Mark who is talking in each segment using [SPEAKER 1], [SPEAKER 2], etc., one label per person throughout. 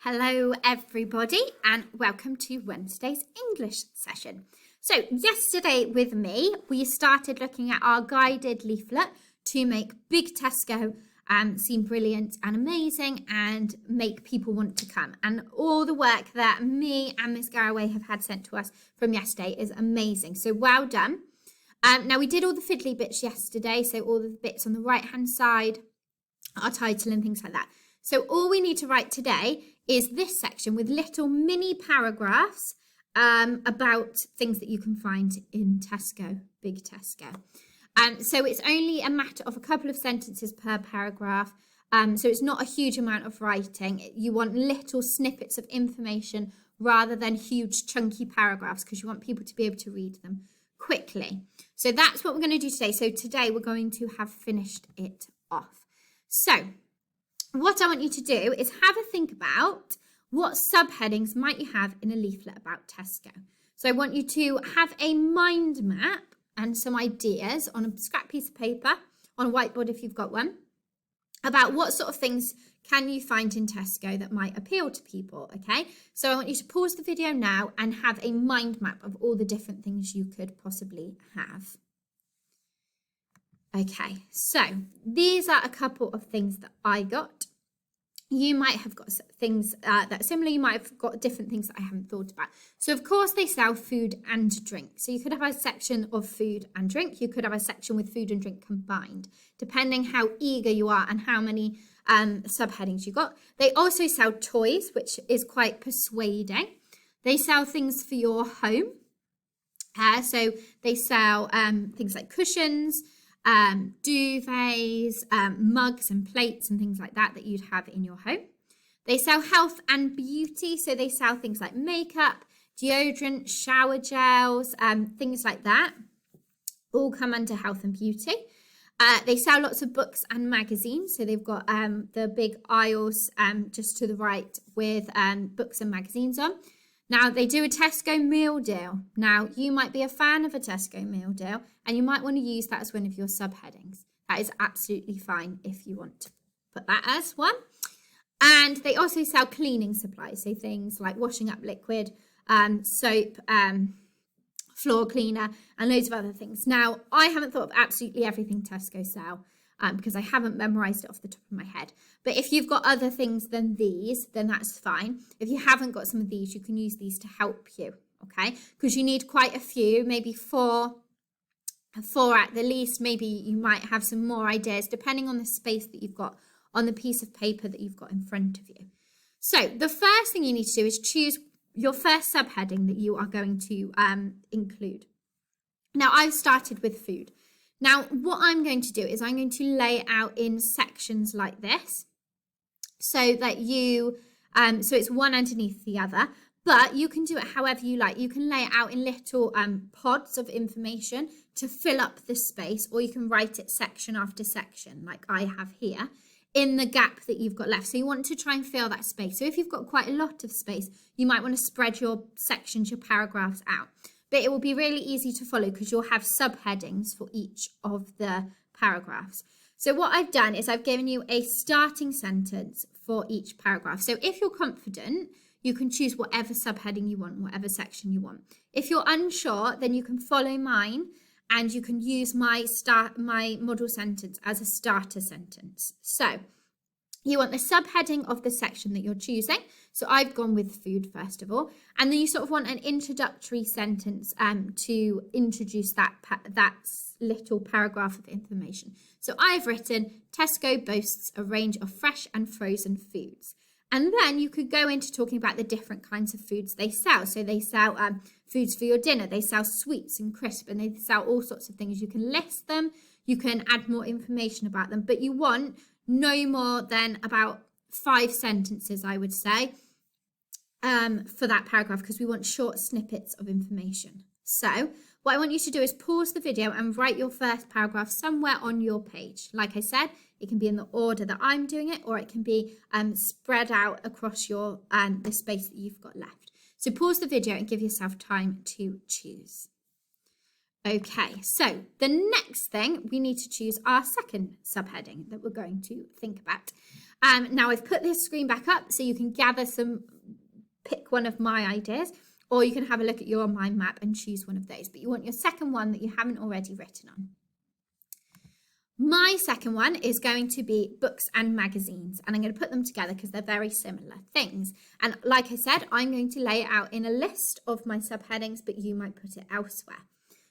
[SPEAKER 1] Hello everybody and welcome to Wednesday's English session. So yesterday with me we started looking at our guided leaflet to make Big Tesco seem brilliant and amazing and make people want to come. And all the work that me and Miss Garraway have had sent to us from yesterday is amazing. So well done. Now we did all the fiddly bits yesterday, so all the bits on the right hand side, our title and things like that. So all we need to write today is this section with little mini paragraphs about things that you can find in Tesco, Big Tesco. So it's only a matter of a couple of sentences per paragraph. So it's not a huge amount of writing. You want little snippets of information rather than huge chunky paragraphs because you want people to be able to read them quickly. So that's what we're going to do today. So today we're going to have finished it off. So what I want you to do is have a think about what subheadings might you have in a leaflet about Tesco. So I want you to have a mind map and some ideas on a scrap piece of paper, on a whiteboard if you've got one, about what sort of things can you find in Tesco that might appeal to people, okay? So I want you to pause the video now and have a mind map of all the different things you could possibly have. Okay, so these are a couple of things that I got. You might have got things that are similar. You might have got different things that I haven't thought about. So, of course, they sell food and drink. So you could have a section of food and drink. You could have a section with food and drink combined, depending how eager you are and how many subheadings you got. They also sell toys, which is quite persuading. They sell things for your home. So they sell things like cushions, duvets, mugs and plates and things like that you'd have in your home. They sell health and beauty, so they sell things like makeup, deodorant, shower gels, things like that. All come under health and beauty. They sell lots of books and magazines, so they've got the big aisles just to the right with books and magazines on. Now, they do a Tesco meal deal. Now, you might be a fan of a Tesco meal deal, and you might want to use that as one of your subheadings. That is absolutely fine if you want to put that as one. And they also sell cleaning supplies, so things like washing up liquid, soap, floor cleaner, and loads of other things. Now, I haven't thought of absolutely everything Tesco sell, because I haven't memorized it off the top of my head. But if you've got other things than these, then that's fine. If you haven't got some of these, you can use these to help you, okay? Because you need quite a few, maybe four at the least. Maybe you might have some more ideas, depending on the space that you've got on the piece of paper that you've got in front of you. So the first thing you need to do is choose your first subheading that you are going to include. Now, I've started with food. Now, what I'm going to do is I'm going to lay it out in sections like this so that so it's one underneath the other, but you can do it however you like. You can lay it out in little pods of information to fill up the space, or you can write it section after section like I have here in the gap that you've got left. So you want to try and fill that space. So if you've got quite a lot of space, you might want to spread your sections, your paragraphs out. But it will be really easy to follow because you'll have subheadings for each of the paragraphs. So what I've done is I've given you a starting sentence for each paragraph. So if you're confident, you can choose whatever subheading you want, whatever section you want. If you're unsure, then you can follow mine and you can use my model sentence as a starter sentence. So you want the subheading of the section that you're choosing. So I've gone with food first of all. And then you sort of want an introductory sentence to introduce that little paragraph of information. So I've written, Tesco boasts a range of fresh and frozen foods. And then you could go into talking about the different kinds of foods they sell. So they sell foods for your dinner. They sell sweets and crisps, and they sell all sorts of things. You can list them. You can add more information about them. But you want no more than about 5 sentences, I would say, for that paragraph, because we want short snippets of information. So what I want you to do is pause the video and write your first paragraph somewhere on your page. Like I said, it can be in the order that I'm doing it, or it can be spread out across your the space that you've got left. So pause the video and give yourself time to choose. Okay, so the next thing, we need to choose our second subheading that we're going to think about. Now I've put this screen back up so you can pick one of my ideas, or you can have a look at your mind map and choose one of those. But you want your second one that you haven't already written on. My second one is going to be books and magazines, and I'm going to put them together because they're very similar things. And like I said, I'm going to lay it out in a list of my subheadings, but you might put it elsewhere.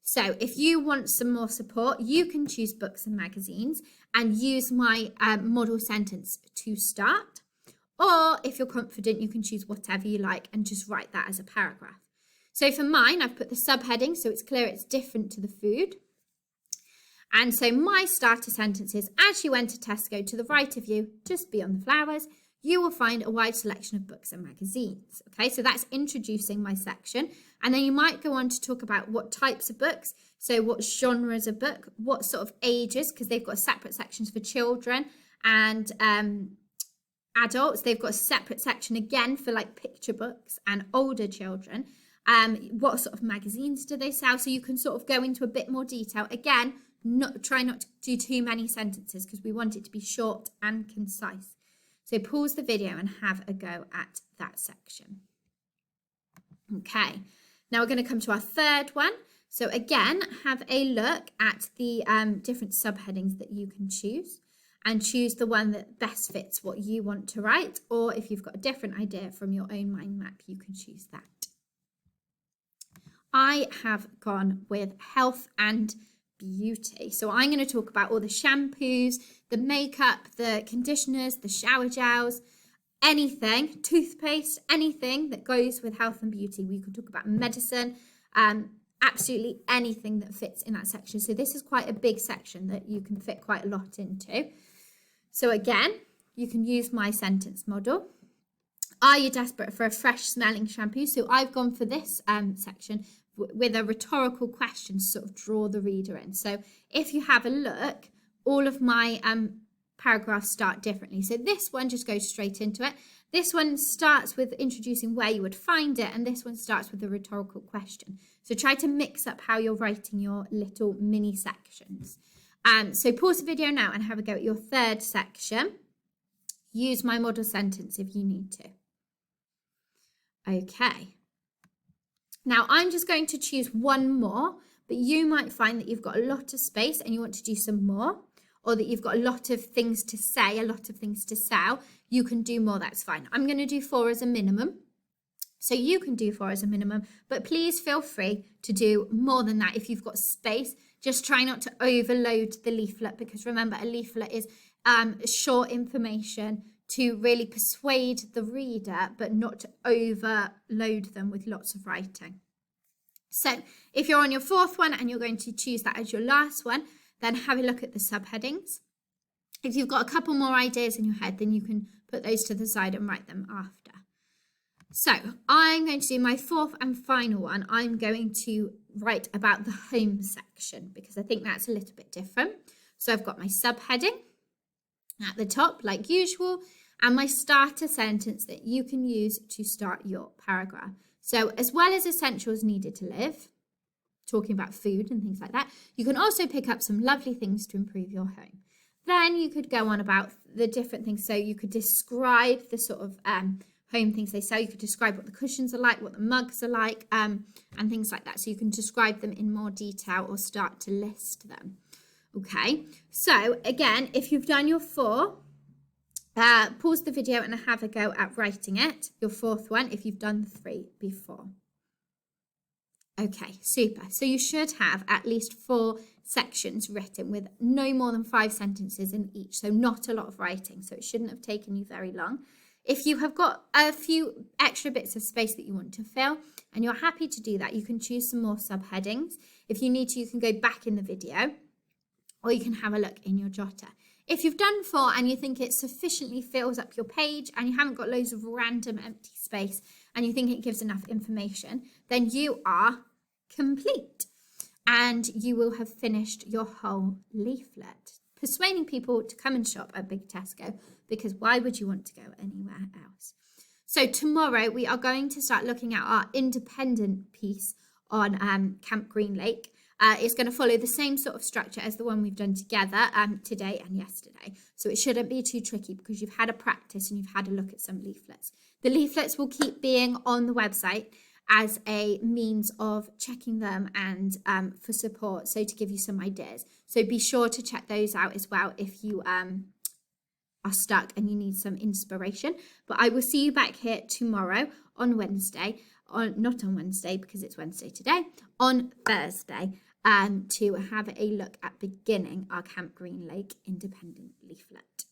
[SPEAKER 1] So if you want some more support, you can choose books and magazines and use my model sentence to start. Or if you're confident, you can choose whatever you like and just write that as a paragraph. So for mine, I've put the subheading so it's clear it's different to the food. And so my starter sentence is, as you enter Tesco, to the right of you, just beyond the flowers, you will find a wide selection of books and magazines. Okay, so that's introducing my section. And then you might go on to talk about what types of books, so what genres of book, what sort of ages, because they've got separate sections for children and adults. They've got a separate section again for like picture books and older children. What sort of magazines do they sell? So you can sort of go into a bit more detail. Again, try not to do too many sentences because we want it to be short and concise. So pause the video and have a go at that section. Okay, now we're going to come to our third one. So again, have a look at the different subheadings that you can choose and choose the one that best fits what you want to write. Or if you've got a different idea from your own mind map, you can choose that. I have gone with health and beauty. So I'm going to talk about all the shampoos, the makeup, the conditioners, the shower gels, anything, toothpaste, anything that goes with health and beauty. We could talk about medicine, absolutely anything that fits in that section. So this is quite a big section that you can fit quite a lot into. So again, you can use my sentence model. Are you desperate for a fresh smelling shampoo? So I've gone for this section with a rhetorical question to sort of draw the reader in. So if you have a look, all of my paragraphs start differently. So this one just goes straight into it. This one starts with introducing where you would find it, and this one starts with a rhetorical question. So try to mix up how you're writing your little mini sections. So pause the video now and have a go at your third section. Use my model sentence if you need to. Okay. Now I'm just going to choose one more, but you might find that you've got a lot of space and you want to do some more, or that you've got a lot of things to say, a lot of things to sell. You can do more, that's fine. I'm going to do 4 as a minimum. So you can do 4 as a minimum, but please feel free to do more than that if you've got space. Just try not to overload the leaflet, because remember, a leaflet is short information to really persuade the reader, but not to overload them with lots of writing. So if you're on your 4th one and you're going to choose that as your last one, then have a look at the subheadings. If you've got a couple more ideas in your head, then you can put those to the side and write them after. So I'm going to do my 4th and final one. I'm going to write about the home section because I think that's a little bit different. So I've got my subheading at the top, like usual, and my starter sentence that you can use to start your paragraph. So as well as essentials needed to live, talking about food and things like that, you can also pick up some lovely things to improve your home. Then you could go on about the different things. So you could describe the sort of home things they sell. You could describe what the cushions are like, what the mugs are like, and things like that. So you can describe them in more detail or start to list them. Okay, so again, if you've done your 4, pause the video and have a go at writing it, your 4th one, if you've done the 3 before. Okay, super. So you should have at least 4 sections written with no more than 5 sentences in each. So not a lot of writing. So it shouldn't have taken you very long. If you have got a few extra bits of space that you want to fill and you're happy to do that, you can choose some more subheadings. If you need to, you can go back in the video or you can have a look in your jotter. If you've done 4 and you think it sufficiently fills up your page and you haven't got loads of random empty space and you think it gives enough information, then you are complete and you will have finished your whole leaflet, persuading people to come and shop at Big Tesco, because why would you want to go anywhere else? So tomorrow we are going to start looking at our independent piece on Camp Green Lake. It's going to follow the same sort of structure as the one we've done together today and yesterday. So it shouldn't be too tricky because you've had a practice and you've had a look at some leaflets. The leaflets will keep being on the website as a means of checking them and for support, so to give you some ideas. So be sure to check those out as well if you are stuck and you need some inspiration. But I will see you back here tomorrow on Wednesday, not on Wednesday because it's Wednesday today, on Thursday, to have a look at beginning our Camp Green Lake Independent leaflet.